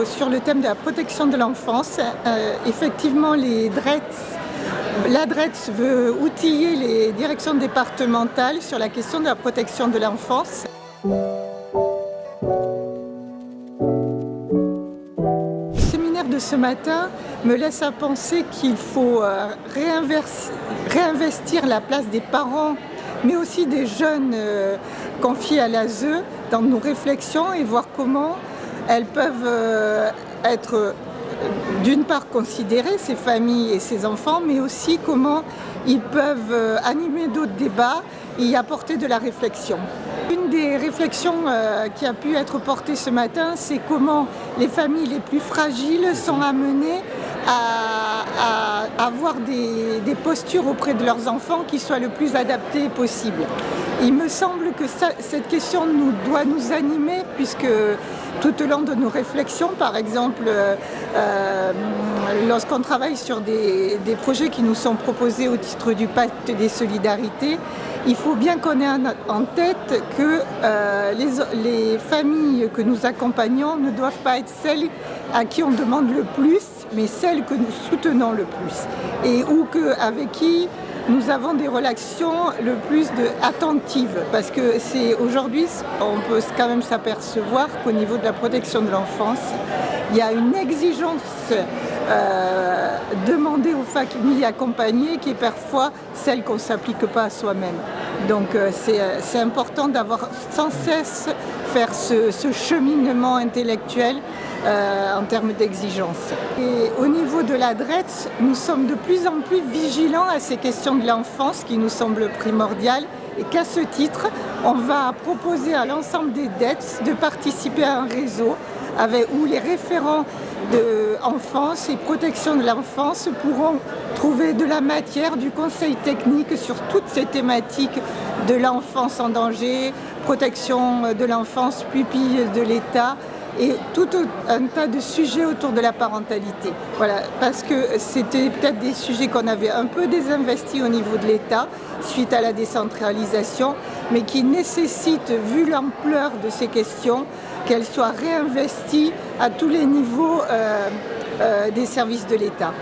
sur le thème de la protection de l'enfance. Effectivement, la DREETS veut outiller les directions départementales sur la question de la protection de l'enfance. Le séminaire de ce matin me laisse à penser qu'il faut réinvestir la place des parents, mais aussi des jeunes confiés à l'ASE dans nos réflexions et voir comment elles peuvent être d'une part considérer ces familles et ces enfants, mais aussi comment ils peuvent animer d'autres débats et y apporter de la réflexion. Une des réflexions qui a pu être portée ce matin, c'est comment les familles les plus fragiles sont amenées à avoir des postures auprès de leurs enfants qui soient le plus adaptées possible. Il me semble que cette question doit nous animer, puisque tout au long de nos réflexions, par exemple, lorsqu'on travaille sur des projets qui nous sont proposés au titre du pacte des solidarités, il faut bien qu'on ait en tête que les familles que nous accompagnons ne doivent pas être celles à qui on demande le plus, mais celles que nous soutenons le plus, et avec qui nous avons des relations le plus attentives, parce que aujourd'hui, on peut quand même s'apercevoir qu'au niveau de la protection de l'enfance, il y a une exigence demandée aux familles accompagnées qui est parfois celle qu'on ne s'applique pas à soi-même. Donc c'est important d'avoir sans cesse faire ce cheminement intellectuel en termes d'exigence. Et au niveau de la DREETS, nous sommes de plus en plus vigilants à ces questions de l'enfance qui nous semblent primordiales, et qu'à ce titre, on va proposer à l'ensemble des DETS de participer à un réseau où les référents de enfance et protection de l'enfance pourront trouver de la matière, du conseil technique sur toutes ces thématiques de l'enfance en danger, protection de l'enfance, pupille de l'État, et tout un tas de sujets autour de la parentalité. Voilà, parce que c'était peut-être des sujets qu'on avait un peu désinvestis au niveau de l'État suite à la décentralisation, mais qui nécessitent, vu l'ampleur de ces questions, qu'elles soient réinvesties à tous les niveaux des services de l'État.